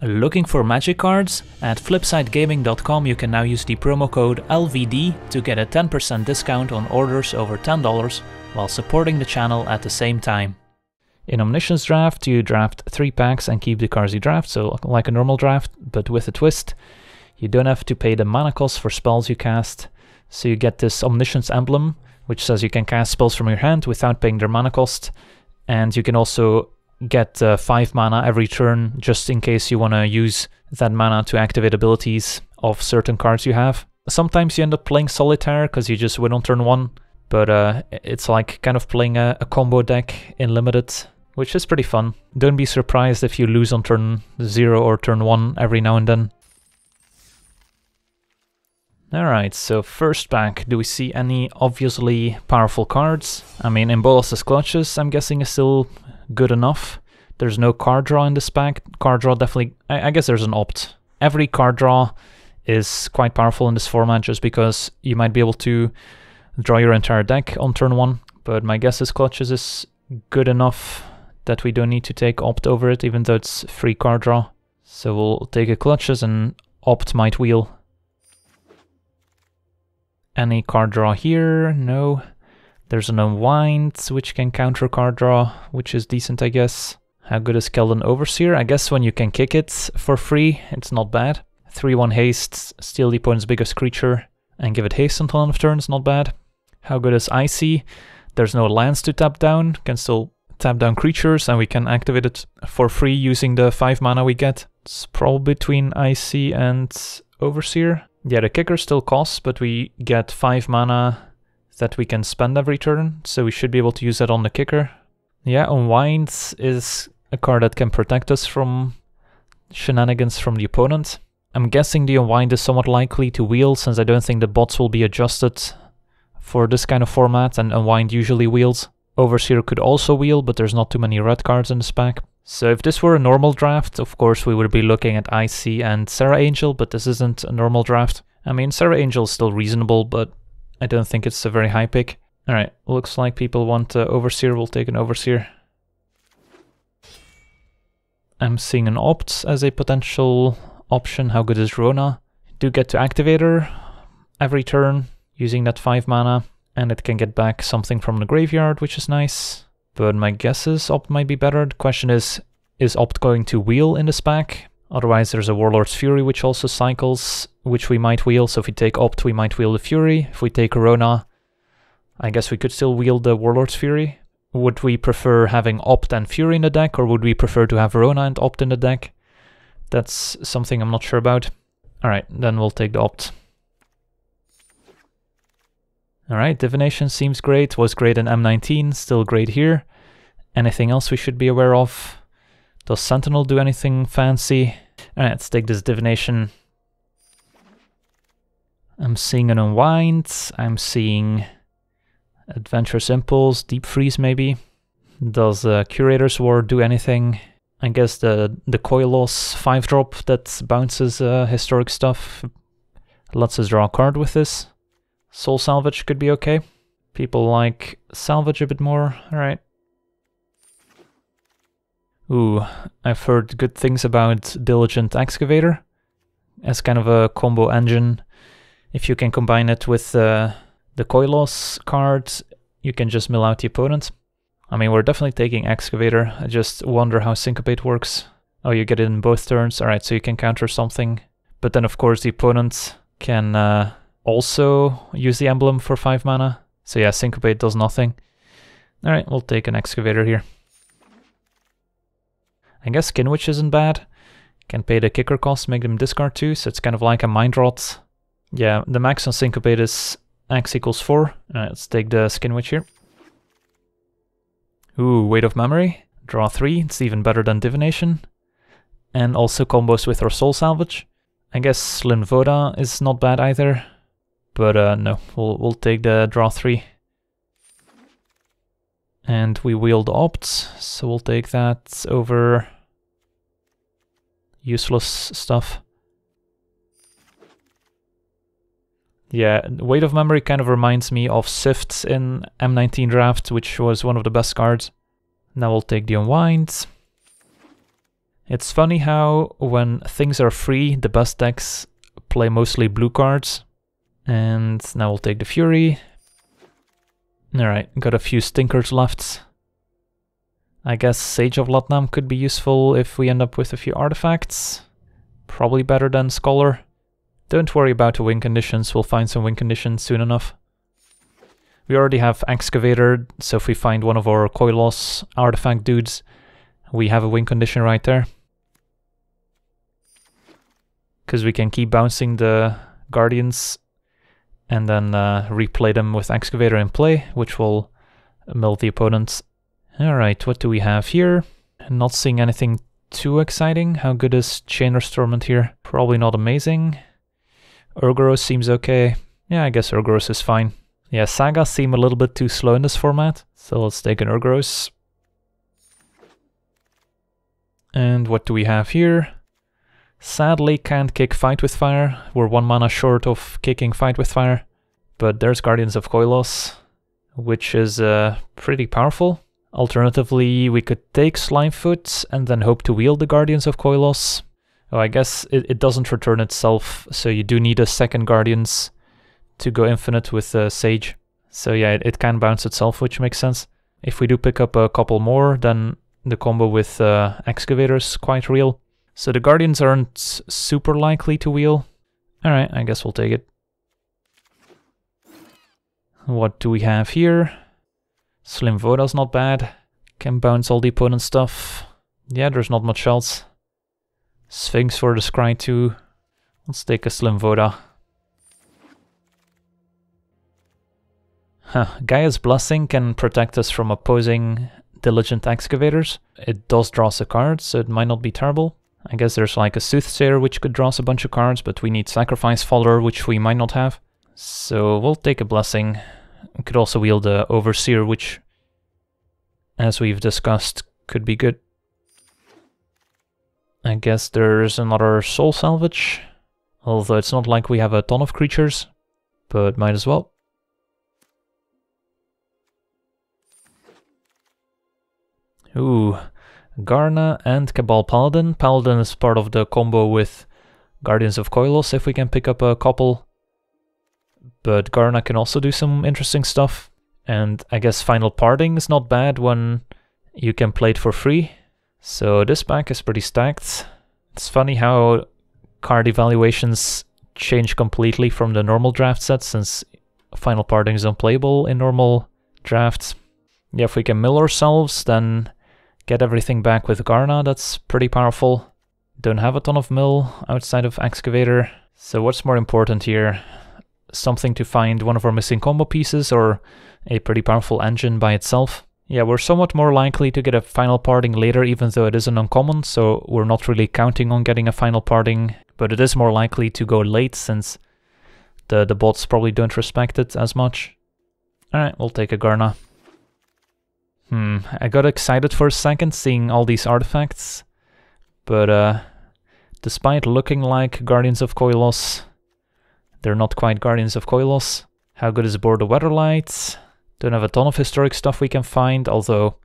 Looking for magic cards? At flipsidegaming.com you can now use the promo code LVD to get a 10% discount on orders over $10 while supporting the channel at the same time. In Omniscience draft you draft 3 packs and keep the cards you draft, so like a normal draft, but with a twist. You don't have to pay the mana cost for spells you cast, so you get this Omniscience emblem, which says you can cast spells from your hand without paying their mana cost, and you can also get 5 mana every turn, just in case you want to use that mana to activate abilities of certain cards you have. Sometimes you end up playing Solitaire, because you just win on turn 1, but it's like kind of playing a combo deck in Limited, which is pretty fun. Don't be surprised if you lose on turn 0 or turn 1 every now and then. Alright, so first pack, do we see any obviously powerful cards? I mean, in Bolas's Clutches, I'm guessing is still good enough. There's no card draw in this pack. Card draw definitely, I guess there's an opt. Every card draw is quite powerful in this format just because you might be able to draw your entire deck on turn 1, but my guess is Clutches is good enough that we don't need to take opt over it, even though it's free card draw. So we'll take a Clutches and opt might wheel. Any card draw here? No. There's an Unwind, which can counter card draw, which is decent, I guess. How good is Keldon Overseer? I guess when you can kick it for free, it's not bad. 3-1 haste, steal the opponent's biggest creature, and give it haste until end of turn, not bad. How good is Icy? There's no lands to tap down, can still tap down creatures, and we can activate it for free using the 5 mana we get. It's probably between Icy and Overseer. Yeah, the kicker still costs, but we get 5 mana that we can spend every turn, so we should be able to use that on the kicker. Yeah, Unwind is a card that can protect us from shenanigans from the opponent. I'm guessing the Unwind is somewhat likely to wheel, since I don't think the bots will be adjusted for this kind of format, and Unwind usually wheels. Overseer could also wheel, but there's not too many red cards in this pack. So if this were a normal draft, of course we would be looking at Icy and Serra Angel, but this isn't a normal draft. I mean, Serra Angel is still reasonable, but I don't think it's a very high pick. Alright, looks like people want Overseer, we'll take an Overseer. I'm seeing an opt as a potential option. How good is Rona? Do get to activate her every turn using that 5 mana, and it can get back something from the graveyard, which is nice. But my guess is opt might be better. The question is opt going to wheel in this pack? Otherwise there's a Warlord's Fury which also cycles, which we might wheel, so if we take opt we might wheel the Fury. If we take Rona, I guess we could still wheel the Warlord's Fury. Would we prefer having opt and Fury in the deck, or would we prefer to have Rona and opt in the deck? That's something I'm not sure about. Alright, then we'll take the opt. Alright, Divination seems great, was great in M19, still great here. Anything else we should be aware of? Does Sentinel do anything fancy? Alright, let's take this Divination. I'm seeing an Unwind, I'm seeing Adventurous Impulse, Deep Freeze maybe. Does Curator's War do anything? I guess the Koilos 5-drop that bounces historic stuff lets us draw a card with this. Soul Salvage could be okay. People like Salvage a bit more, alright. Ooh, I've heard good things about Diligent Excavator as kind of a combo engine. If you can combine it with the Koilos card, you can just mill out the opponent. I mean, we're definitely taking Excavator. I just wonder how Syncopate works. Oh, you get it in both turns. Alright, so you can counter something. But then, of course, the opponent can also use the emblem for 5 mana. So yeah, Syncopate does nothing. Alright, we'll take an Excavator here. I guess Skin Witch isn't bad. Can pay the kicker cost, make them discard 2, so it's kind of like a Mind Rot. Yeah, the max on Syncopate is X equals 4. Alright, let's take the Skin Witch here. Ooh, Weight of Memory. Draw 3, it's even better than Divination. And also combos with our Soul Salvage. I guess Slyn Voda is not bad either. But no, we'll take the draw 3. And we wield opt, so we'll take that over useless stuff. Yeah, Weight of Memory kind of reminds me of Sift in M19 draft, which was one of the best cards. Now we'll take the Unwind. It's funny how when things are free, the best decks play mostly blue cards. And now we'll take the Fury. Alright, got a few stinkers left. I guess Sage of Latnam could be useful if we end up with a few artifacts. Probably better than Scholar. Don't worry about the win conditions, we'll find some win conditions soon enough. We already have Excavator, so if we find one of our Koilos artifact dudes, we have a win condition right there. Because we can keep bouncing the Guardians and then replay them with Excavator in play, which will mill the opponents. Alright, what do we have here? Not seeing anything too exciting. How good is Chain Restorement here? Probably not amazing. Urgoros seems okay. Yeah, I guess Urgoros is fine. Yeah, Sagas seem a little bit too slow in this format, so let's take an Urgoros. And what do we have here? Sadly can't kick Fight with Fire. We're 1 mana short of kicking Fight with Fire. But there's Guardians of Koilos, which is pretty powerful. Alternatively, we could take Slimefoot and then hope to wield the Guardians of Koilos. Oh, I guess it doesn't return itself, so you do need a second Guardians to go infinite with Sage. So yeah, it can bounce itself, which makes sense. If we do pick up a couple more, then the combo with Excavator is quite real. So the Guardians aren't super likely to wheel. Alright, I guess we'll take it. What do we have here? Slim Voda's not bad. Can bounce all the opponent's stuff. Yeah, there's not much else. Sphinx for the Scry too. Let's take a Slim Voda. Gaia's Blessing can protect us from opposing Diligent Excavators. It does draw us a card, so it might not be terrible. I guess there's like a Soothsayer which could draw us a bunch of cards, but we need Sacrifice Follower, which we might not have. So we'll take a Blessing. We could also wield the Overseer, which, as we've discussed, could be good. I guess there's another Soul Salvage, although it's not like we have a ton of creatures, but might as well. Ooh, Garna and Cabal Paladin. Paladin is part of the combo with Guardians of Koilos if we can pick up a couple. But Garna can also do some interesting stuff. And I guess Final Parting is not bad when you can play it for free. So this pack is pretty stacked. It's funny how card evaluations change completely from the normal draft set, since Final Parting is unplayable in normal drafts. Yeah, if we can mill ourselves, then get everything back with Garna, that's pretty powerful. Don't have a ton of mill outside of Excavator. So what's more important here? Something to find one of our missing combo pieces, or a pretty powerful engine by itself? Yeah, we're somewhat more likely to get a Final Parting later, even though it is an uncommon, so we're not really counting on getting a Final Parting, but it is more likely to go late since the bots probably don't respect it as much. Alright, we'll take a Garna. I got excited for a second seeing all these artifacts, but despite looking like Guardians of Koilos, they're not quite Guardians of Koilos. How good is Board of Weatherlight? Don't have a ton of historic stuff we can find, although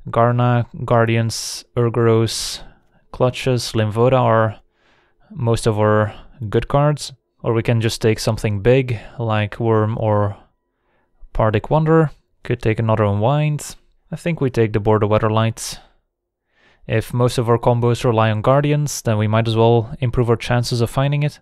Garna, Guardians, Urgoros, Clutches, Limvoda are most of our good cards. Or we can just take something big, like Worm or Pardic Wonder. Could take another Unwind. I think we take the Board of Weatherlight. If most of our combos rely on Guardians, then we might as well improve our chances of finding it.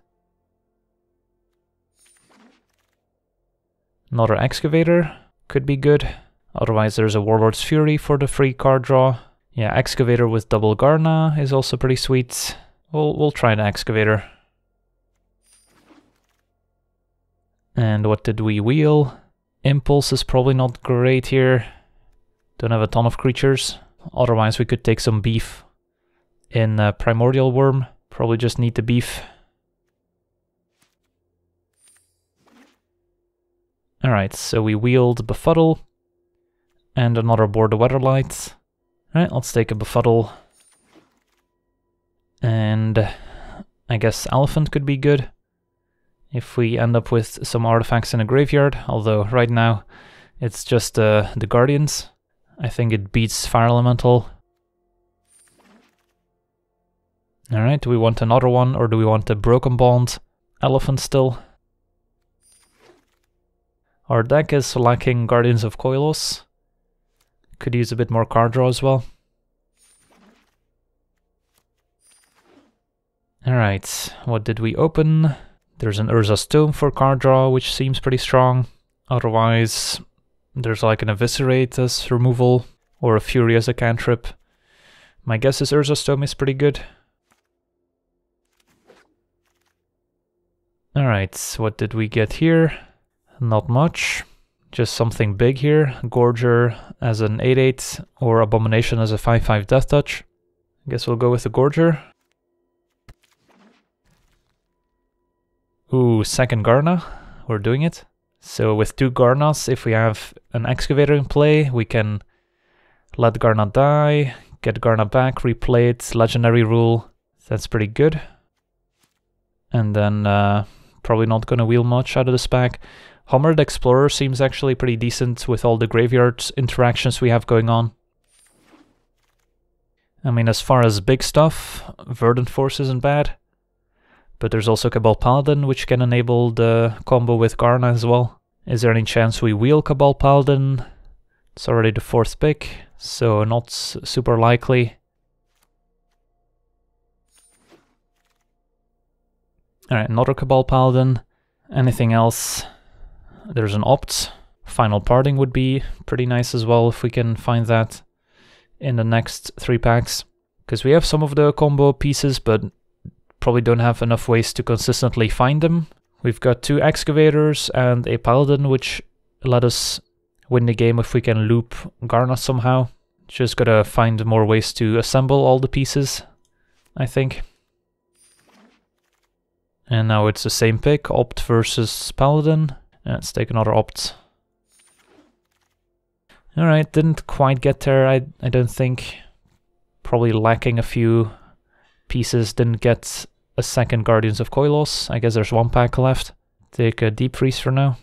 Another Excavator could be good. Otherwise there's a Warlord's Fury for the free card draw. Yeah, Excavator with double Garna is also pretty sweet. We'll try the Excavator. And what did we wheel? Impulse is probably not great here. Don't have a ton of creatures. Otherwise we could take some beef in Primordial Worm. Probably just need the beef. Alright, so we wield Befuddle and another Board of Weatherlight. Alright, let's take a Befuddle. And I guess Elephant could be good if we end up with some artifacts in a graveyard, although right now it's just the Guardians. I think it beats Fire Elemental. Alright, do we want another one, or do we want a Broken Bond Elephant still? Our deck is lacking Guardians of Koilos. Could use a bit more card draw as well. Alright, what did we open? There's an Urza's Tome for card draw, which seems pretty strong. Otherwise, there's like an Eviscerate as removal, or a Fury as a cantrip. My guess is Urza's Tome is pretty good. Alright, what did we get here? Not much. Just something big here. Gorger as an 8/8 or Abomination as a 5/5 Death Touch. I guess we'll go with the Gorger. Ooh, second Garna. We're doing it. So with 2 Garnas, if we have an Excavator in play, we can let Garna die, get Garna back, replay it, Legendary Rule. That's pretty good. And then probably not gonna wheel much out of this pack. Hammered Explorer seems actually pretty decent with all the graveyard interactions we have going on. I mean, as far as big stuff, Verdant Force isn't bad. But there's also Cabal Paladin, which can enable the combo with Garna as well. Is there any chance we wheel Cabal Paladin? It's already the 4th pick, so not super likely. Alright, another Cabal Paladin. Anything else? There's an Opt. Final Parting would be pretty nice as well if we can find that in the next 3 packs. Because we have some of the combo pieces, but probably don't have enough ways to consistently find them. We've got 2 Excavators and a Paladin, which let us win the game if we can loop Garna somehow. Just gotta find more ways to assemble all the pieces, I think. And now it's the same pick, Opt versus Paladin. Let's take another Opt. Alright, didn't quite get there, I don't think. Probably lacking a few pieces, didn't get a second Guardians of Koilos. I guess there's 1 pack left. Take a Deep Freeze for now.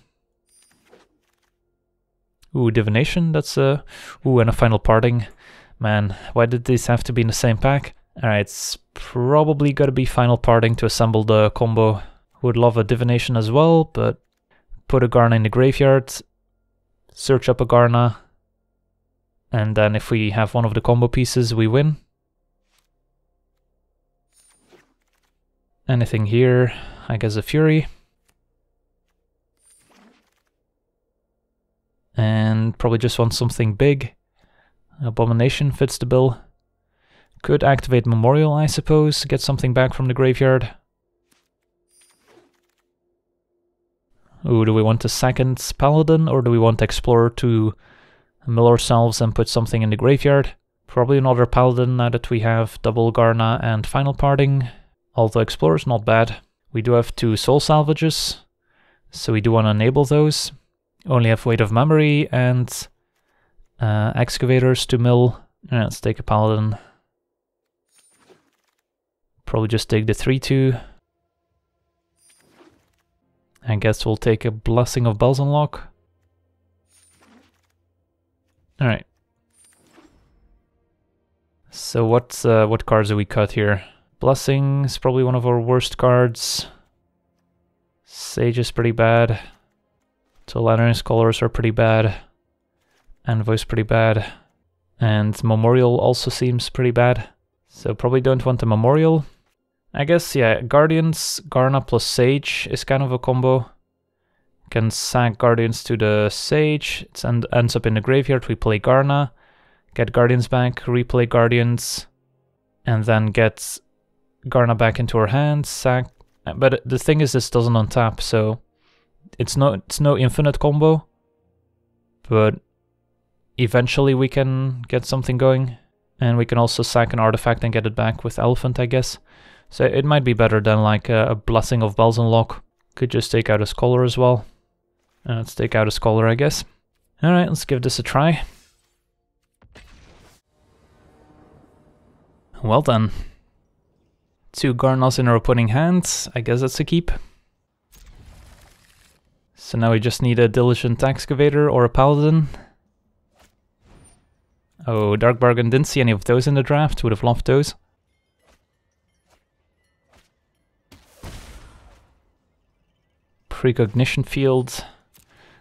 Ooh, Divination, that's a... Ooh, and a Final Parting. Man, why did these have to be in the same pack? Alright, it's probably gotta be Final Parting to assemble the combo. Would love a Divination as well, but put a Garna in the graveyard, search up a Garna, and then if we have one of the combo pieces, we win. Anything here? I guess a Fury. And probably just want something big. Abomination fits the bill. Could activate Memorial, I suppose, get something back from the graveyard. Ooh, do we want a second Paladin, or do we want Explorer to mill ourselves and put something in the graveyard? Probably another Paladin now that we have double Garna and Final Parting. Although Explorer's not bad. We do have 2 Soul Salvages, so we do want to enable those. Only have Weight of Memory and Excavators to mill. Let's take a Paladin. Probably just take the 3/2. I guess we'll take a Blessing of Bells Unlock. Alright. So what cards do we cut here? Blessing is probably one of our worst cards. Sage is pretty bad. Tolerating Scholars are pretty bad. Envoy's pretty bad. And Memorial also seems pretty bad. So probably don't want a Memorial. I guess, yeah, Guardians, Garna plus Sage is kind of a combo. Can sack Guardians to the Sage, it ends up in the graveyard, we play Garna, get Guardians back, replay Guardians, and then get Garna back into our hand, sack. But the thing is, this doesn't untap, so it's no infinite combo, but eventually we can get something going, and we can also sack an artifact and get it back with Elephant, I guess. So it might be better than like a Blessing of Bells Unlock. Could just take out a Scholar as well. Let's take out a Scholar, I guess. Alright, let's give this a try. Well done. 2 Garnas in our opening hand. I guess that's a keep. So now we just need a Diligent Excavator or a Paladin. Oh, Dark Bargain, didn't see any of those in the draft. Would have loved those. Precognition field.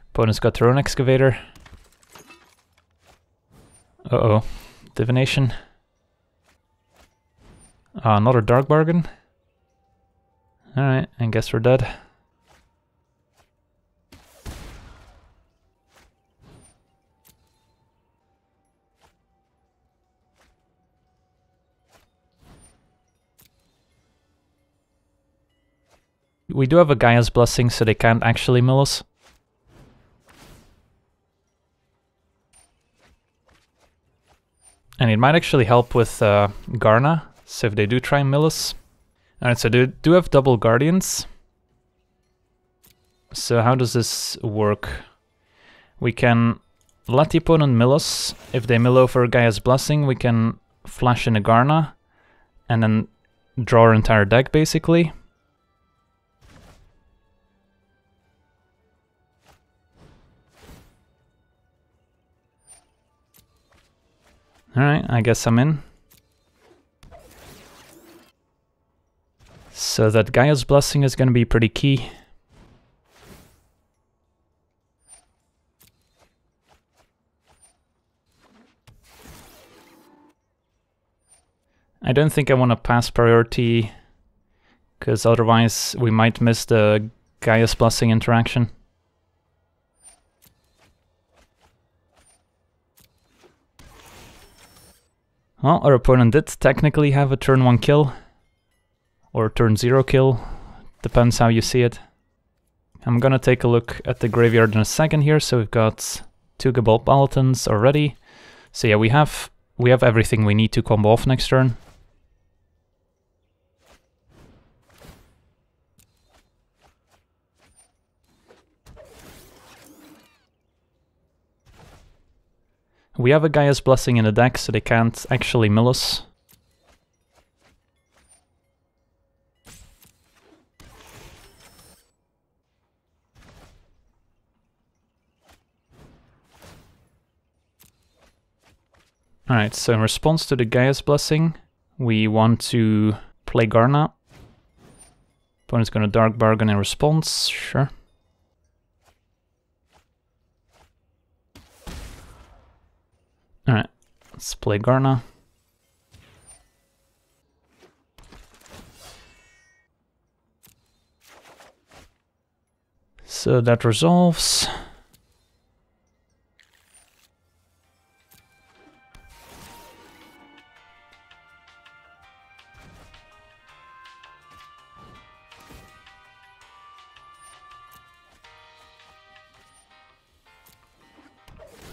Opponent's got their own excavator. Uh-oh. Divination. Another Dark Bargain. Alright, I guess we're dead. We do have a Gaia's Blessing, so they can't actually mill us. And it might actually help with Garna, so if they do try and mill us. Alright, so they do have double Guardians. So how does this work? We can let the opponent mill us. If they mill over Gaia's Blessing, we can flash in a Garna, and then draw our entire deck, basically. Alright, I guess I'm in. So that Gaia's Blessing is going to be pretty key. I don't think I want to pass priority, because otherwise we might miss the Gaia's Blessing interaction. Well, our opponent did technically have a turn 1 kill, or turn 0 kill, depends how you see it. I'm gonna take a look at the graveyard in a second here. So we've got 2 Cabal Paladins already. So yeah, we have everything we need to combo off next turn. We have a Gaia's Blessing in the deck, so they can't actually mill us. Alright, so in response to the Gaia's Blessing, we want to play Garna. Opponent's gonna Dark Bargain in response, sure. Alright, let's play Garna. So that resolves.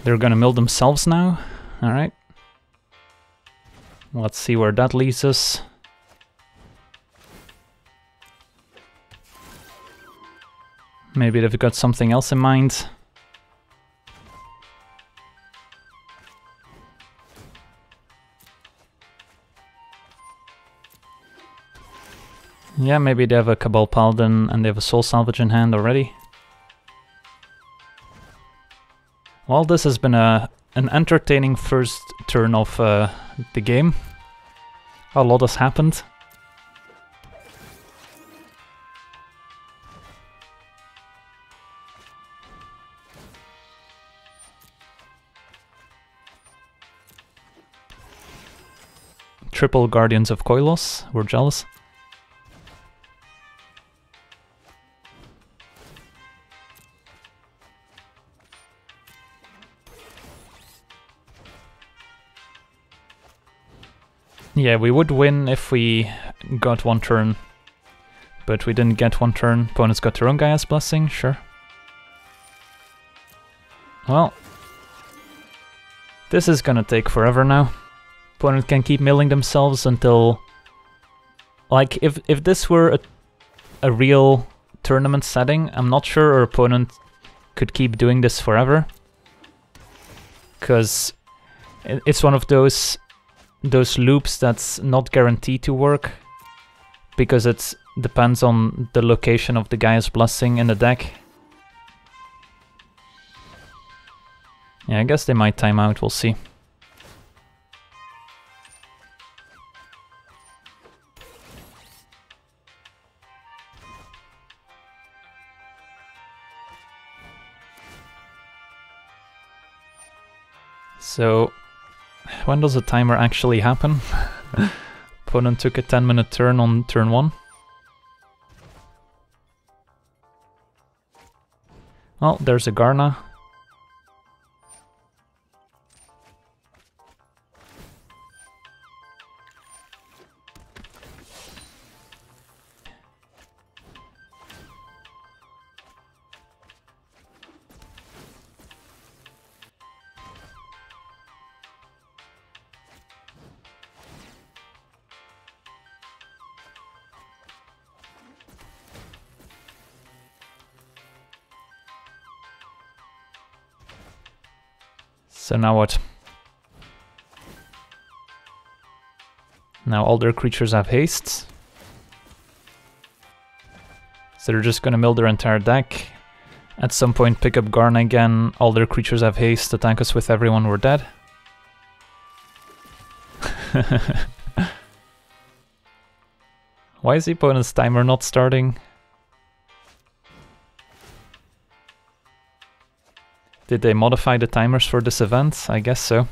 They're gonna mill themselves now. Alright. Let's see where that leads us. Maybe they've got something else in mind. Yeah, maybe they have a Cabal Paladin and they have a Soul Salvage in hand already. Well, this has been an entertaining first turn of the game. A lot has happened. Triple Guardians of Koilos, we're jealous. Yeah, we would win if we got 1 turn, but we didn't get 1 turn. Opponents got their own Gaia's Blessing, sure. Well, this is gonna take forever now. Opponent can keep milling themselves until... Like, if this were a real tournament setting, I'm not sure our opponent could keep doing this forever. Because it's one of those loops that's not guaranteed to work, because it depends on the location of the Gaia's Blessing in the deck. Yeah, I guess they might time out, we'll see. So, when does the timer actually happen? Opponent took a 10-minute turn on turn 1. Well, there's a Garna. So now what? Now all their creatures have haste. So they're just gonna mill their entire deck. At some point pick up Garna again, all their creatures have haste, attack us with everyone, we're dead. Why is the opponent's timer not starting? Did they modify the timers for this event? I guess so.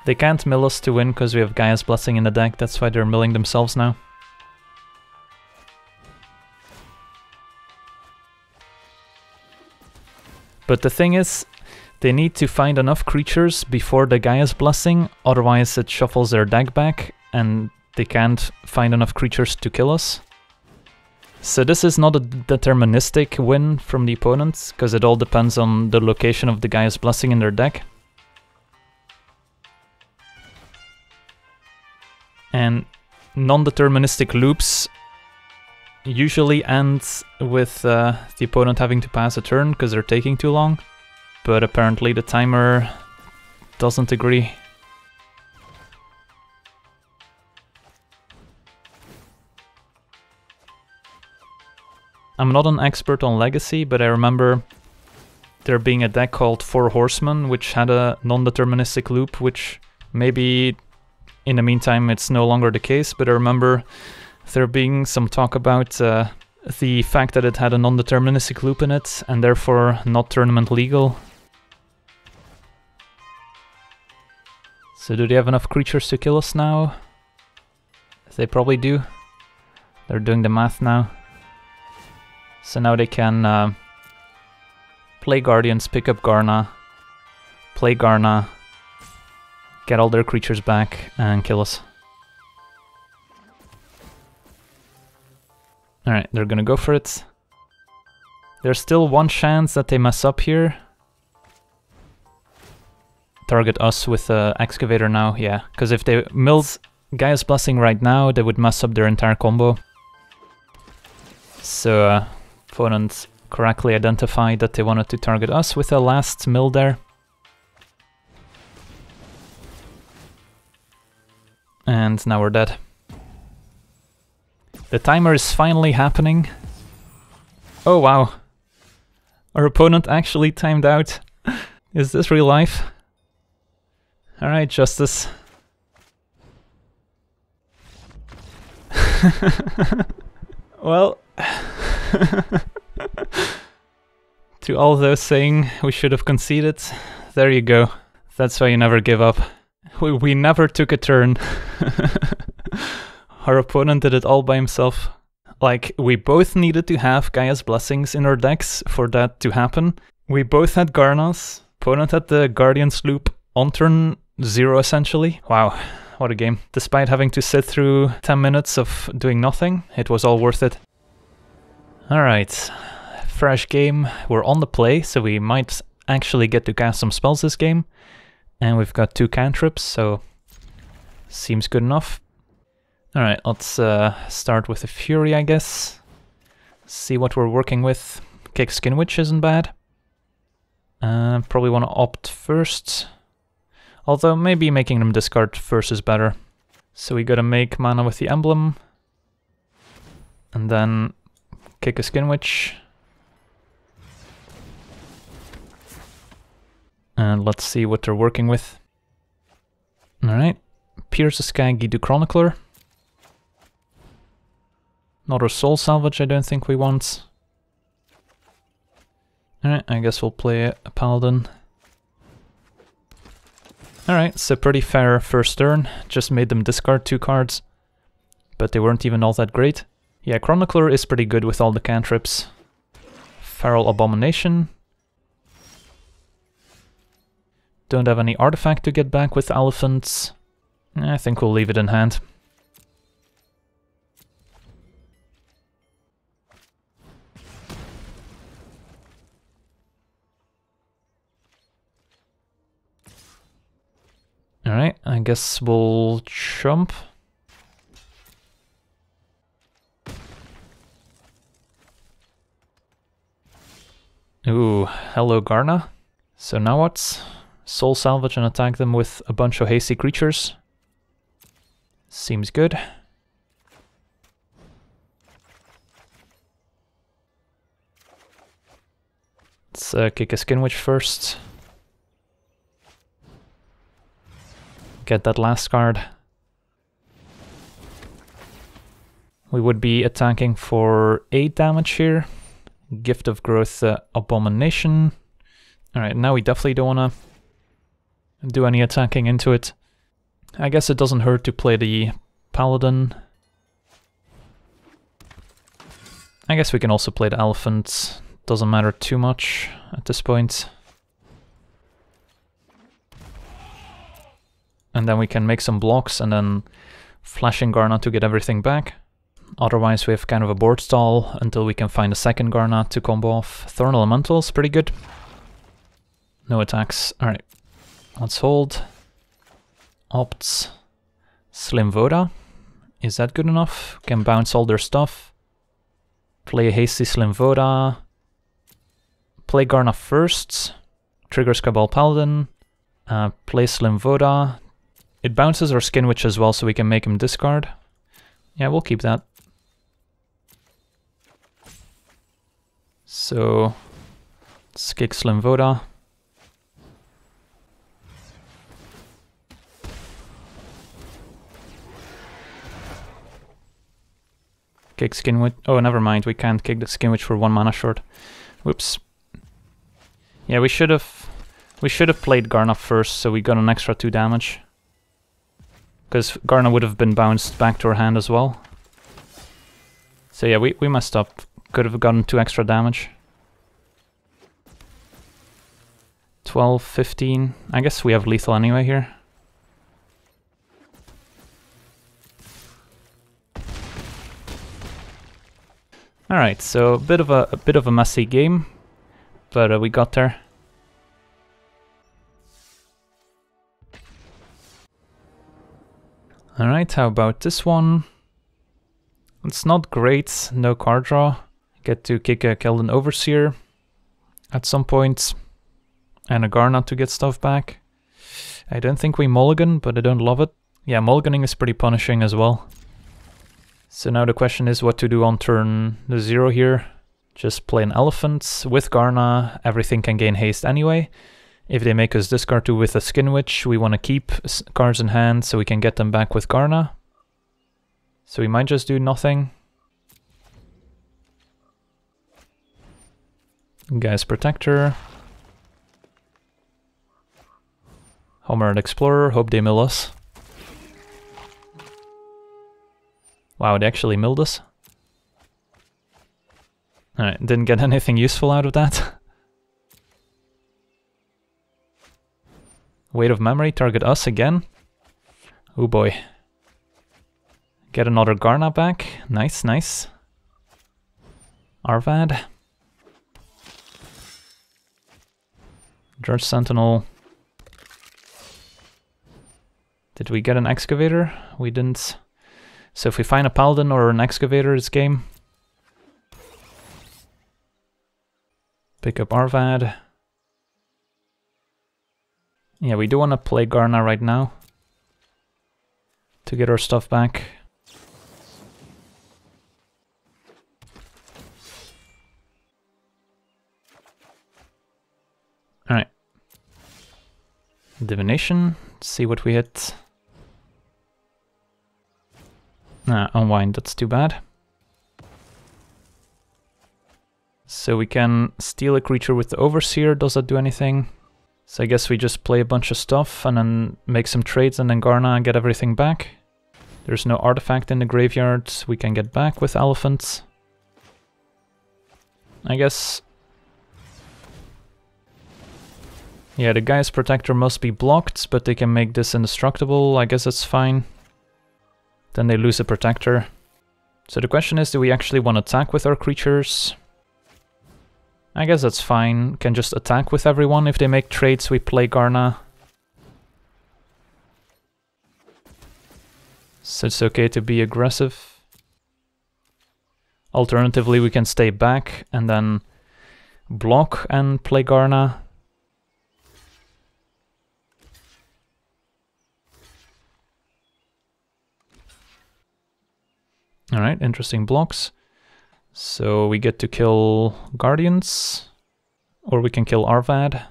They can't mill us to win because we have Gaia's Blessing in the deck, that's why they're milling themselves now. But the thing is, they need to find enough creatures before the Gaia's Blessing, otherwise it shuffles their deck back and they can't find enough creatures to kill us. So this is not a deterministic win from the opponents, because it all depends on the location of the Gaia's Blessing in their deck. And non-deterministic loops usually end with the opponent having to pass a turn because they're taking too long. But apparently the timer doesn't agree. I'm not an expert on Legacy, but I remember there being a deck called Four Horsemen which had a non-deterministic loop, which maybe in the meantime it's no longer the case, but I remember there being some talk about the fact that it had a non-deterministic loop in it and therefore not tournament legal. So do they have enough creatures to kill us now? They probably do. They're doing the math now. So now they can play Guardians, pick up Garna, play Garna, get all their creatures back and kill us. Alright, they're gonna go for it. There's still one chance that they mess up here. Target us with the excavator now, yeah. Because if they milled Gaia's Blessing right now, they would mess up their entire combo. So opponent correctly identified that they wanted to target us with a last mill there. And now we're dead. The timer is finally happening. Oh wow. Our opponent actually timed out. Is this real life? Alright, Justice. Well... to all those saying we should have conceded, there you go. That's why you never give up. We never took a turn. Our opponent did it all by himself. Like, we both needed to have Gaia's Blessings in our decks for that to happen. We both had Garnas. Opponent had the Guardian's loop on turn 0 essentially. Wow, what a game. Despite having to sit through 10 minutes of doing nothing, it was all worth it. Alright, fresh game. We're on the play, so we might actually get to cast some spells this game. And we've got 2 cantrips, so seems good enough. Alright, let's start with the Fury, I guess. See what we're working with. Kick Skin Witch isn't bad. Probably want to opt first. Although maybe making them discard first is better. So we gotta make mana with the emblem. And then kick a Skin Witch. And let's see what they're working with. Alright. Pierce a Skaggy to Chronicler. Another Soul Salvage I don't think we want. Alright, I guess we'll play a Paladin. Alright, so pretty fair first turn. Just made them discard 2 cards. But they weren't even all that great. Yeah, Chronicler is pretty good with all the cantrips. Feral Abomination. Don't have any artifact to get back with elephants. I think we'll leave it in hand. Alright, I guess we'll jump. Ooh, hello Garna. So now what? Soul Salvage and attack them with a bunch of hasty creatures. Seems good. Let's kick a Skin Witch first. Get that last card. We would be attacking for 8 damage here. Gift of Growth Abomination. Alright, now we definitely don't want to do any attacking into it. I guess it doesn't hurt to play the Paladin. I guess we can also play the Elephant. Doesn't matter too much at this point. And then we can make some blocks and then flashing Garna to get everything back. Otherwise we have kind of a board stall until we can find a second Garna to combo off. Thorn Elemental's pretty good. No attacks. Alright. Let's hold. Opts. Slim Voda. Is that good enough? Can bounce all their stuff. Play a hasty Slim Voda. Play Garna first. Triggers Cabal Paladin. Play Slim Voda. It bounces our Skin Witch as well, so we can make him discard. Yeah, we'll keep that. So, let's kick Slim Voda. Kick Skin Witch. Oh, never mind. We can't kick the Skin Witch for 1 mana short. Whoops. Yeah, we should have played Garna first, so we got an extra 2 damage. Because Garna would have been bounced back to our hand as well. So yeah, we messed up. Could have gotten 2 extra damage. 12, 15. I guess we have lethal anyway here. Alright, so a bit of a messy game, but we got there. Alright, how about this one? It's not great, no card draw. Get to kick a Keldon Overseer at some point, and a Garna to get stuff back. I don't think we mulligan, but I don't love it. Yeah, mulliganing is pretty punishing as well. So now the question is what to do on turn 0 here. Just play an Elephant with Garna, everything can gain haste anyway. If they make us discard 2 with a Skin Witch, we want to keep cards in hand so we can get them back with Garna. So we might just do nothing. Guy's Protector. Homered Explorer, hope they mill us. Wow, they actually milled us. Alright, didn't get anything useful out of that. Weight of Memory, target us again. Oh boy. Get another Garna back. Nice, nice. Arvad. George Sentinel. Did we get an Excavator? We didn't. So if we find a Paladin or an Excavator, it's game. Pick up Arvad. Yeah, we do want to play Garna right now to get our stuff back. Divination, see what we hit. Unwind, that's too bad. So we can steal a creature with the Overseer, does that do anything? So I guess we just play a bunch of stuff and then make some trades and then Garna and get everything back. There's no artifact in the graveyard we can get back with Elephants. I guess... yeah, the Gaia's Protector must be blocked, but they can make this indestructible, I guess that's fine. Then they lose a Protector. So the question is, do we actually want to attack with our creatures? I guess that's fine, can just attack with everyone. If they make trades, we play Garna. So it's okay to be aggressive. Alternatively, we can stay back and then block and play Garna. Alright, interesting blocks. So we get to kill Guardians, or we can kill Arvad.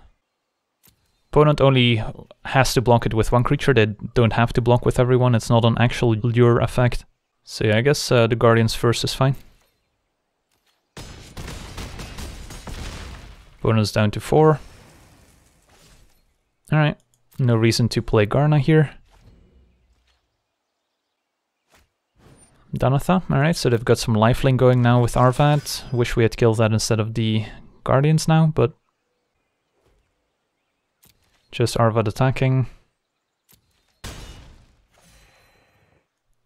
Opponent only has to block it with one creature, they don't have to block with everyone, it's not an actual lure effect. So yeah, I guess the Guardians first is fine. Opponent's down to 4. Alright, no reason to play Garna here. Danatha, alright, so they've got some lifelink going now with Arvad. Wish we had killed that instead of the Guardians now, but... just Arvad attacking.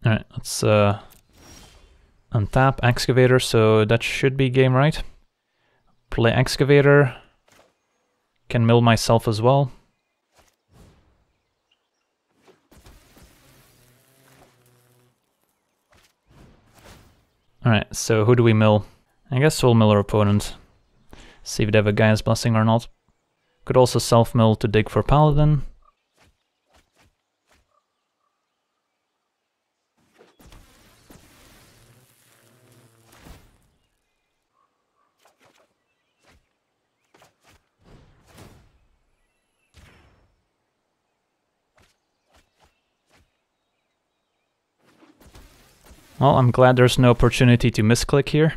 Alright, let's untap Excavator, so that should be game right. Play Excavator. Can mill myself as well. Alright, so who do we mill? I guess we'll mill our opponent. See if they have a Gaia's Blessing or not. Could also self-mill to dig for Paladin. Well, I'm glad there's no opportunity to misclick here.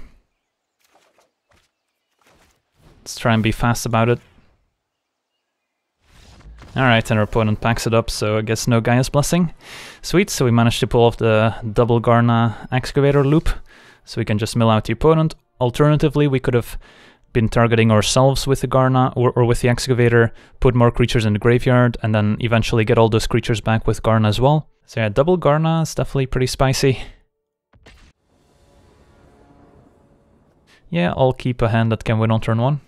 Let's try and be fast about it. Alright, and our opponent packs it up, so I guess no Gaia's Blessing. Sweet, so we managed to pull off the double Garna Excavator loop, so we can just mill out the opponent. Alternatively, we could have been targeting ourselves with the Garna or with the Excavator, put more creatures in the graveyard, and then eventually get all those creatures back with Garna as well. So yeah, double Garna is definitely pretty spicy. Yeah, I'll keep a hand that can win on turn 1.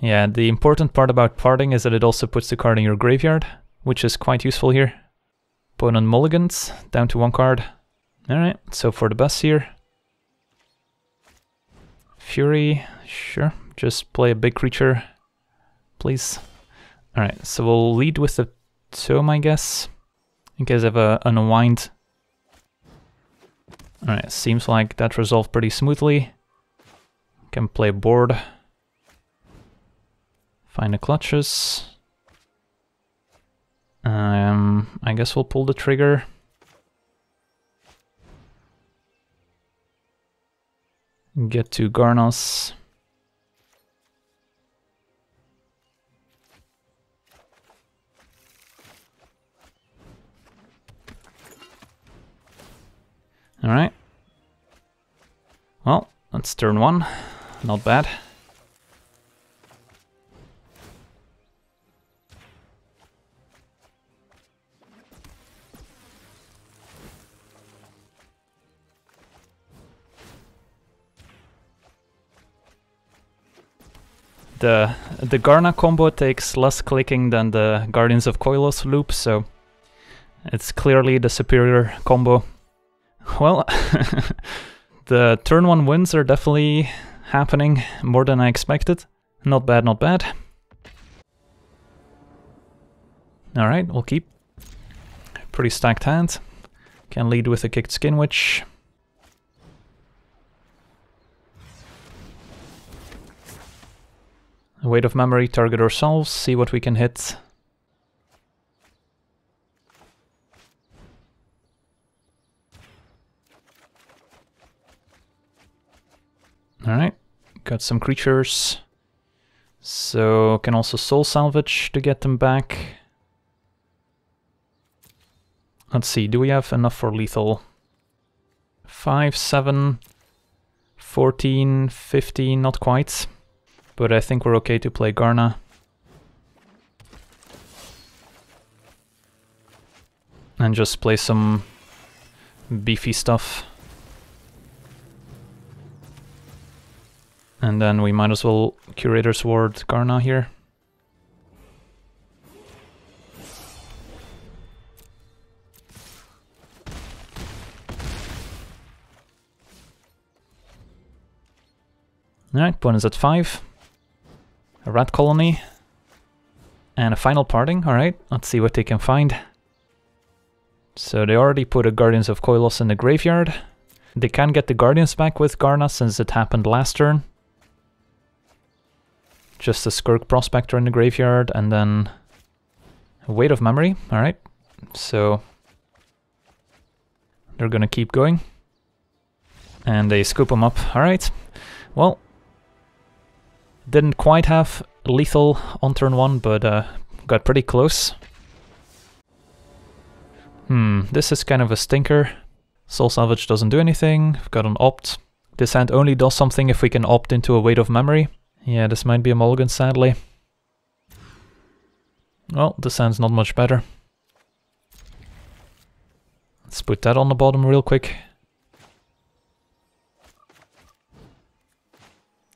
Yeah, the important part about parting is that it also puts the card in your graveyard, which is quite useful here. Opponent mulligans, down to 1 card. Alright, so for the best here. Fury, sure, just play a big creature, please. Alright, so we'll lead with the Tome, I guess, in case I have an Unwind. Alright, seems like that resolved pretty smoothly. Can play board. Find the clutches. I guess we'll pull the trigger. Get to Garnos. Alright. Well, that's turn 1. Not bad. The Garna combo takes less clicking than the Guardians of Koilos loop, so it's clearly the superior combo. Well, the turn 1 wins are definitely happening more than I expected. Not bad, not bad. Alright, we'll keep. Pretty stacked hand. Can lead with a Kicked Skin Witch. Weight of memory, target ourselves, see what we can hit. Alright, got some creatures. So can also soul salvage to get them back. Let's see, do we have enough for lethal? 5, 7, 14, 15, not quite. But I think we're okay to play Garna. And just play some beefy stuff. And then we might as well Curator's Ward Garna here. Alright, opponent's at 5. A rat colony. And a final parting, alright, let's see what they can find. So they already put a Guardians of Koilos in the graveyard. They can get the Guardians back with Garna since it happened last turn. Just a Skirk Prospector in the graveyard and then a Weight of Memory, alright. So they're gonna keep going. And they scoop them up, alright. Well, didn't quite have lethal on turn 1, but got pretty close. This is kind of a stinker. Soul Salvage doesn't do anything, we've got an opt. This hand only does something if we can opt into a Weight of Memory. Yeah, this might be a mulligan, sadly. Well, this hand's not much better. Let's put that on the bottom real quick.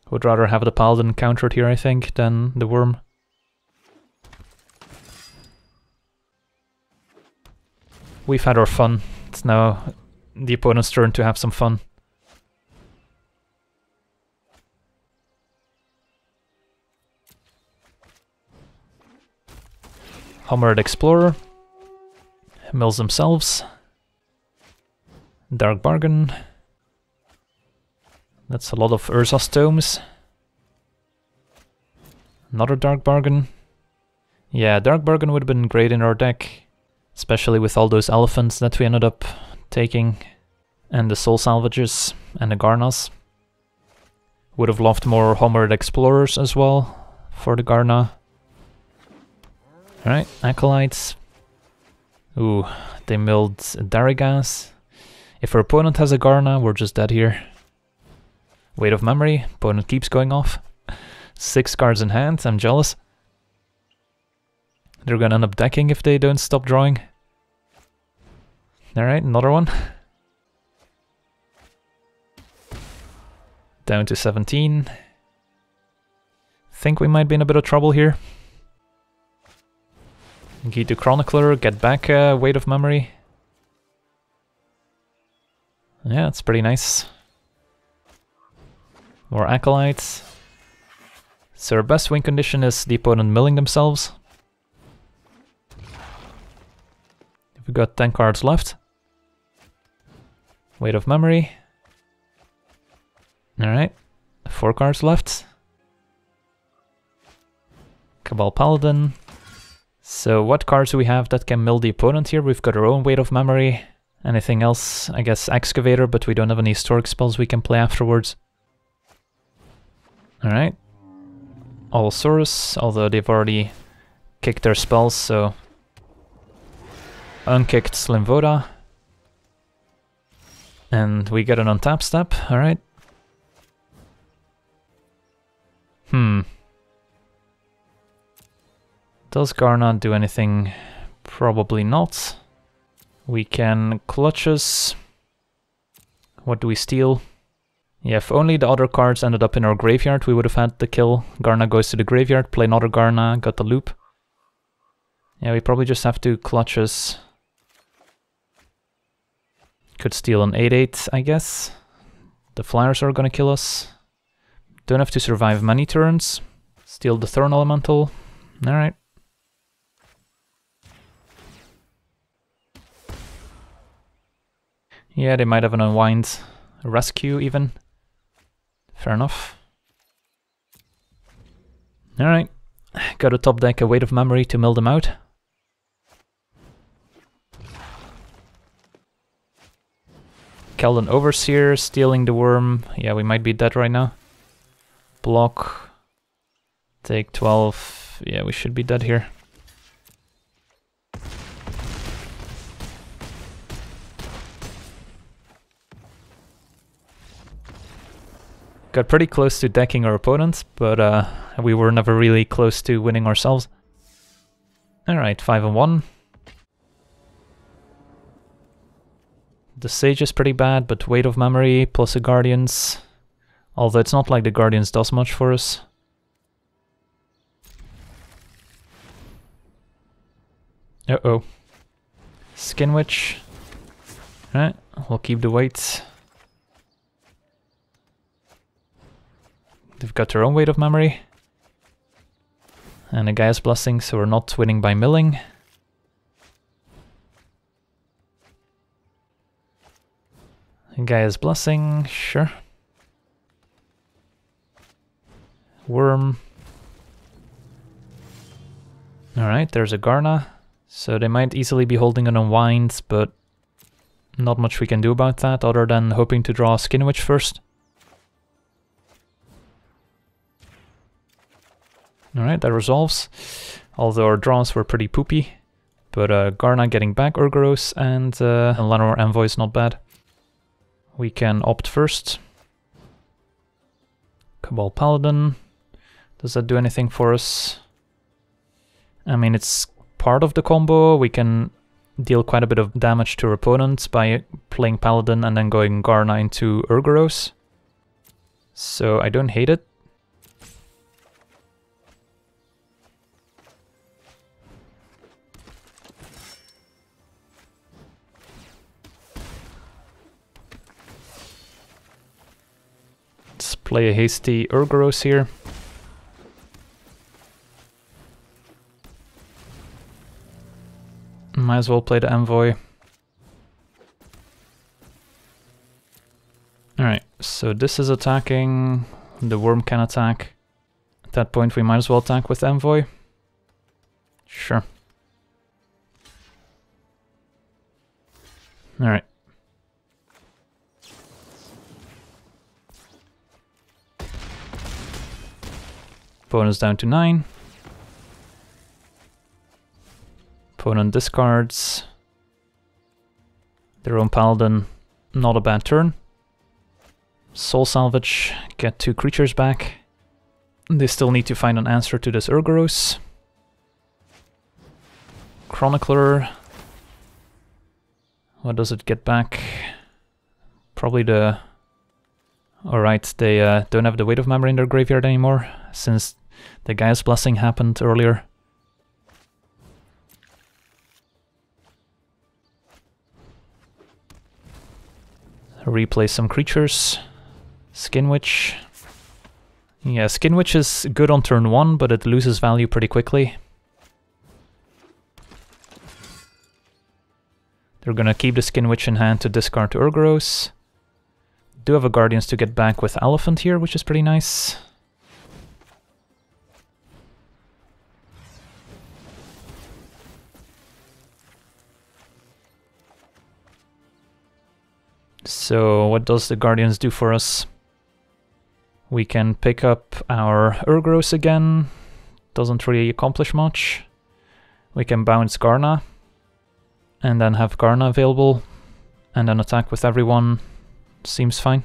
Would rather have the Paladin countered here, I think, than the Worm. We've had our fun. It's now the opponent's turn to have some fun. Hammered Explorer. Mills themselves. Dark Bargain. That's a lot of Urza's Tomes. Another Dark Bargain. Yeah, Dark Bargain would have been great in our deck. Especially with all those elephants that we ended up taking. And the Soul Salvages and the Garnas. Would have loved more Hammered Explorers as well for the Garna. Alright, Acolytes. Ooh, they milled Darigas. If our opponent has a Garna, we're just dead here. Weight of Memory, opponent keeps going off. 6 cards in hand, I'm jealous. They're gonna end up decking if they don't stop drawing. Alright, another one. Down to 17. Think we might be in a bit of trouble here. Gitu Chronicler, get back Weight of Memory. Yeah, it's pretty nice. More Acolytes. So our best win condition is the opponent milling themselves. We've got 10 cards left. Weight of Memory. Alright, 4 cards left. Cabal Paladin. So what cards do we have that can mill the opponent here? We've got our own Weight of Memory. Anything else? I guess Excavator, but we don't have any historic spells we can play afterwards. Alright. Allosaurus, although they've already kicked their spells, so... Unkicked Slimvoda. And we get an untap step, alright. Does Garna do anything? Probably not. We can Clutches. What do we steal? Yeah, if only the other cards ended up in our graveyard, we would have had the kill. Garna goes to the graveyard, play another Garna, got the loop. Yeah, we probably just have to Clutches. Could steal an 8/8, I guess. The flyers are gonna kill us. Don't have to survive many turns. Steal the Thorn Elemental. Alright. Yeah, they might have an Unwind Rescue even. Fair enough. Alright, got to top deck a Weight of Memory to mill them out. Keldon Overseer, stealing the worm. Yeah, we might be dead right now. Block. Take 12. Yeah, we should be dead here. Got pretty close to decking our opponents, but we were never really close to winning ourselves. Alright, 5-1. The Sage is pretty bad, but Weight of Memory plus a Guardians. Although it's not like the Guardians does much for us. Uh-oh. Skin Witch. Alright, we'll keep the weight. They've got their own Weight of Memory. And a Gaia's Blessing, so we're not winning by milling. Gaia's Blessing, sure. Worm. Alright, there's a Garna. So they might easily be holding an Unwind, but not much we can do about that other than hoping to draw a Skin Witch first. Alright, that resolves. Although our draws were pretty poopy. But Garna getting back Urgoros and Lanor Envoy is not bad. We can opt first. Cabal Paladin. Does that do anything for us? I mean, it's part of the combo. We can deal quite a bit of damage to our opponents by playing Paladin and then going Garna into Urgoros. So I don't hate it. Let's play a hasty Urgoros here. Might as well play the Envoy. Alright, so this is attacking. The Worm can attack. At that point we might as well attack with Envoy. Sure. Alright. Opponent's down to 9. Opponent discards. Their own Paladin, not a bad turn. Soul Salvage, get 2 creatures back. They still need to find an answer to this Urgoros. Chronicler. What does it get back? Probably the... Alright, they don't have the Weight of Memory in their graveyard anymore, since the Gaia's Blessing happened earlier. Replay some creatures. Skin Witch. Yeah, Skin Witch is good on turn 1, but it loses value pretty quickly. They're gonna keep the Skin Witch in hand to discard to Urgoros. Do have a Guardians to get back with Elephant here, which is pretty nice. So what does the Guardians do for us? We can pick up our Urgoros again. Doesn't really accomplish much. We can bounce Garna. And then have Garna available. And then attack with everyone. Seems fine.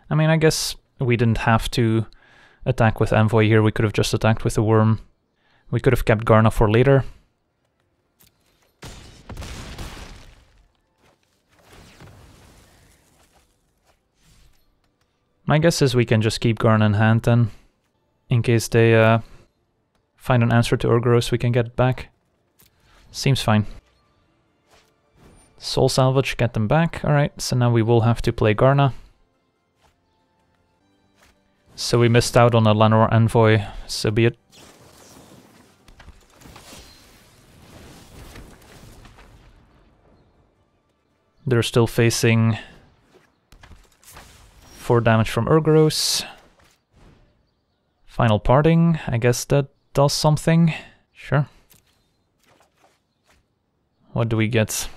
I mean, I guess we didn't have to attack with Envoy here. We could have just attacked with the Worm. We could have kept Garna for later. My guess is we can just keep Garna in hand then. In case they find an answer to Urgoros, we can get it back. Seems fine. Soul Salvage, get them back. Alright, so now we will have to play Garna. So we missed out on a Lanor Envoy, so be it. They're still facing 4 damage from Urgoros. Final parting, I guess that does something. Sure. What do we get?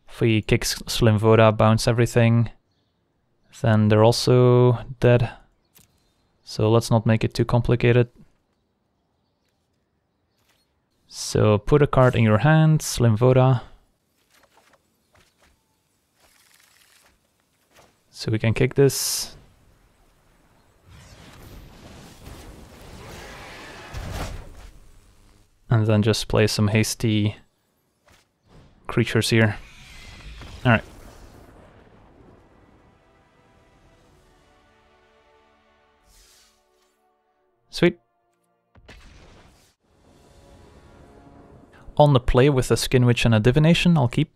If we kick Slim Voda, bounce everything, then they're also dead. So let's not make it too complicated. So put a card in your hand, Slim Voda. So we can kick this. And then just play some hasty creatures here. Alright. Sweet. On the play with a Skin Witch and a Divination, I'll keep.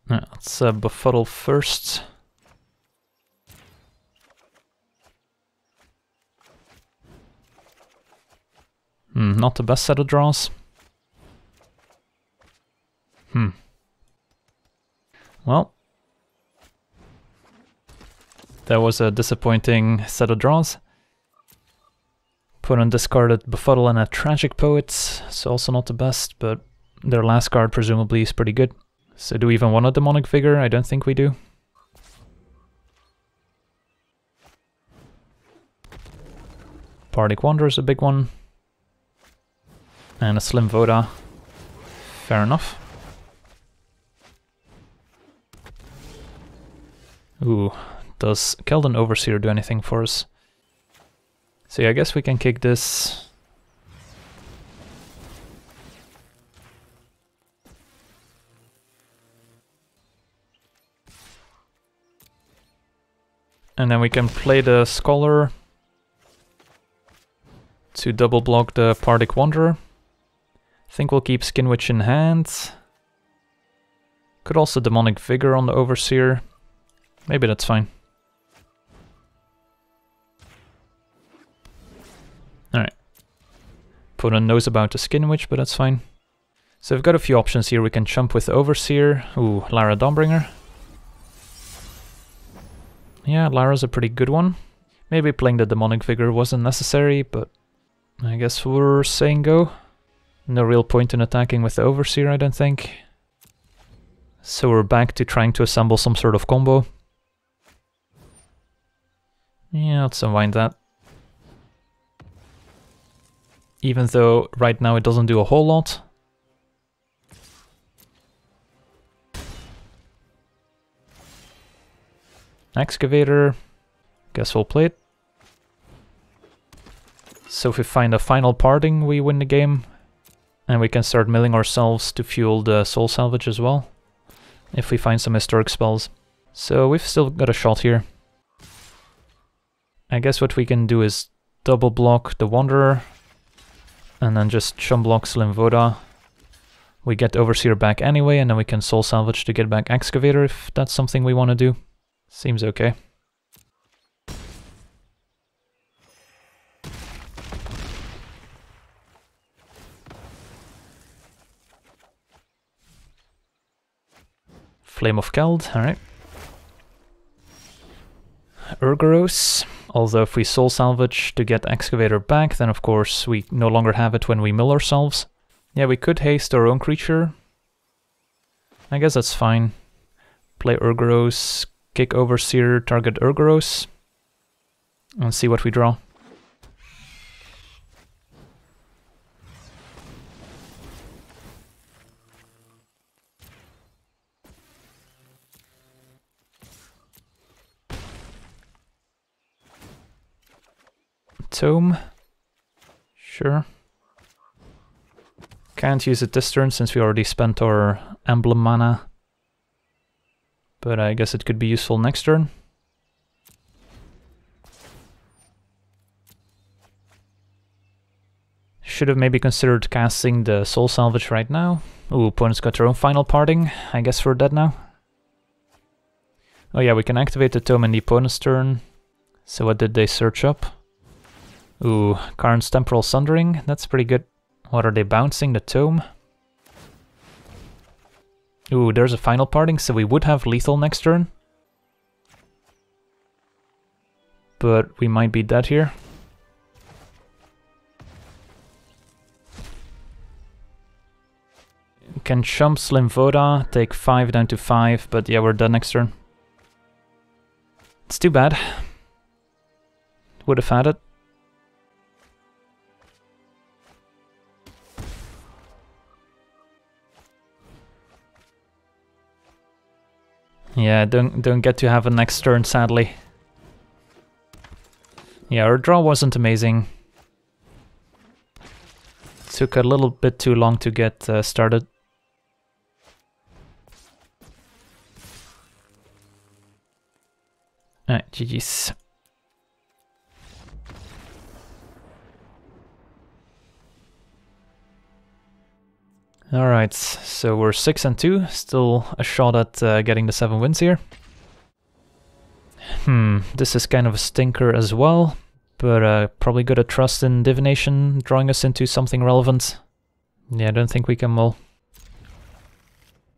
Let's befuddle first. Not the best set of draws. Well, that was a disappointing set of draws. Put on discarded Befuddle and a Tragic Poet, so also not the best, but their last card presumably is pretty good. So do we even want a Demonic Vigor? I don't think we do. Bardic Wanderer is a big one. And a Slim Voda. Fair enough. Ooh, does Keldon Overseer do anything for us? So yeah, I guess we can kick this. And then we can play the Scholar to double block the Bardic Wanderer. I think we'll keep Skin Witch in hand. Could also Demonic Vigor on the Overseer. Maybe that's fine. Alright. Put a nose about the Skin Witch, but that's fine. So we've got a few options here. We can chump with the Overseer. Ooh, Lara Dawnbringer. Yeah, Lara's a pretty good one. Maybe playing the Demonic Vigor wasn't necessary, but I guess we're saying go. No real point in attacking with the Overseer, I don't think. So we're back to trying to assemble some sort of combo. Yeah, let's unwind that. Even though right now it doesn't do a whole lot. Excavator. Guess we'll play it. So if we find a final parting, we win the game. And we can start milling ourselves to fuel the Soul Salvage as well. If we find some historic spells. So we've still got a shot here. I guess what we can do is double block the Wanderer. And then just chum block Slim Voda. We get Overseer back anyway, and then we can Soul Salvage to get back Excavator if that's something we want to do. Seems okay. Flame of Keld, alright. Urgoros, although if we Soul Salvage to get Excavator back, then of course we no longer have it when we mill ourselves. Yeah, we could haste our own creature. I guess that's fine. Play Urgoros, kick Overseer, target Urgoros, and see what we draw. Tome. Sure. Can't use it this turn since we already spent our emblem mana. But I guess it could be useful next turn. Should have maybe considered casting the Soul Salvage right now. Ooh, opponent's got their own final parting. I guess we're dead now. Oh yeah, we can activate the tome in the opponent's turn. So what did they search up? Ooh, Karn's Temporal Sundering, that's pretty good. What are they bouncing? The Tome? Ooh, there's a Final Parting, so we would have lethal next turn. But we might be dead here. Can chump Slim Voda, take 5 down to 5, but yeah, we're dead next turn. It's too bad. Would have had it. Yeah, don't get to have a next turn, sadly. Yeah, our draw wasn't amazing. Took a little bit too long to get started. Alright, GG's. Alright, so we're 6-2, still a shot at getting the 7 wins here. This is kind of a stinker as well, but probably good at trust in divination, drawing us into something relevant. Yeah, I don't think we can mull.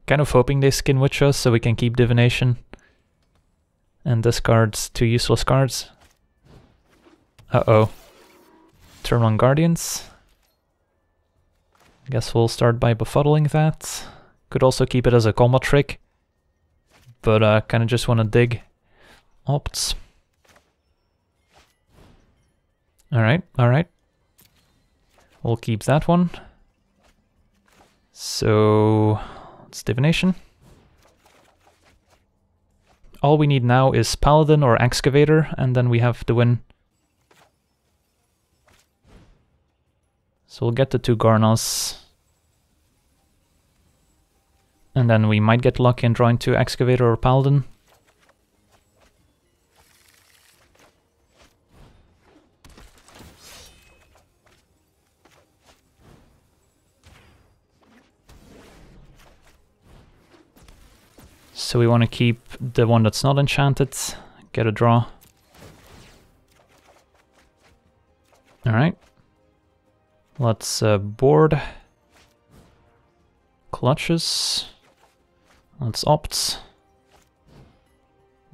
Kind of hoping they skin witch us so we can keep divination. And discard 2 useless cards. Uh-oh. Turn 1 Guardians. Guess we'll start by befuddling that. Could also keep it as a combat trick. But kinda just wanna dig. Opts. Alright, alright. We'll keep that one. So it's divination. All we need now is Paladin or Excavator, and then we have the win. So we'll get the 2 Garnas. And then we might get lucky and draw into Excavator or Paladin. So we want to keep the one that's not enchanted, get a draw. Alright. Let's board. Clutches. Let's opt.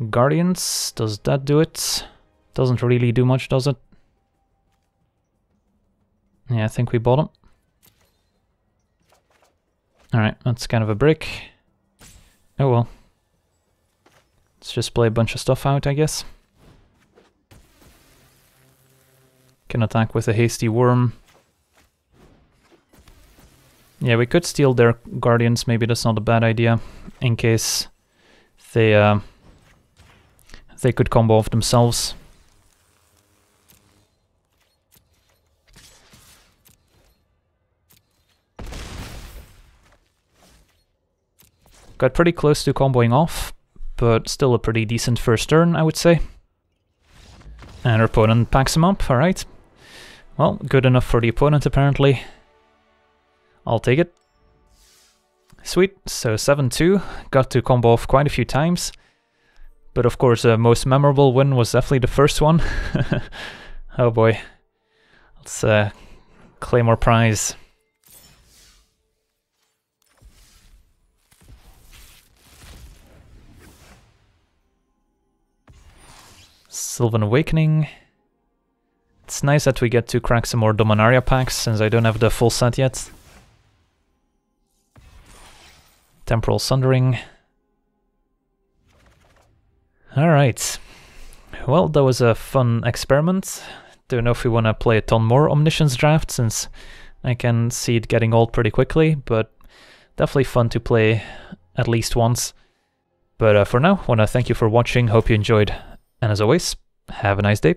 Guardians, does that do it? Doesn't really do much, does it? Yeah, I think we bought him. Alright, that's kind of a brick. Oh well. Let's just play a bunch of stuff out, I guess. Can attack with a Hasty Worm. Yeah, we could steal their Guardians, maybe that's not a bad idea, in case they could combo off themselves. Got pretty close to comboing off, but still a pretty decent first turn, I would say. And our opponent packs him up, alright. Well, good enough for the opponent apparently. I'll take it. Sweet, so 7-2, got to combo off quite a few times. But of course, the most memorable win was definitely the first one. Oh boy. Let's claim our prize. Sylvan Awakening. It's nice that we get to crack some more Dominaria packs, since I don't have the full set yet. Temporal Sundering. Alright. Well, that was a fun experiment. Don't know if we want to play a ton more Omniscience draft, since I can see it getting old pretty quickly, but definitely fun to play at least once. But for now, want to thank you for watching, hope you enjoyed, and as always, have a nice day.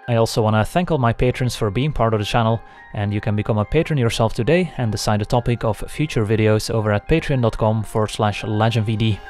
I also want to thank all my patrons for being part of the channel, and you can become a patron yourself today and decide the topic of future videos over at patreon.com/LegenVD.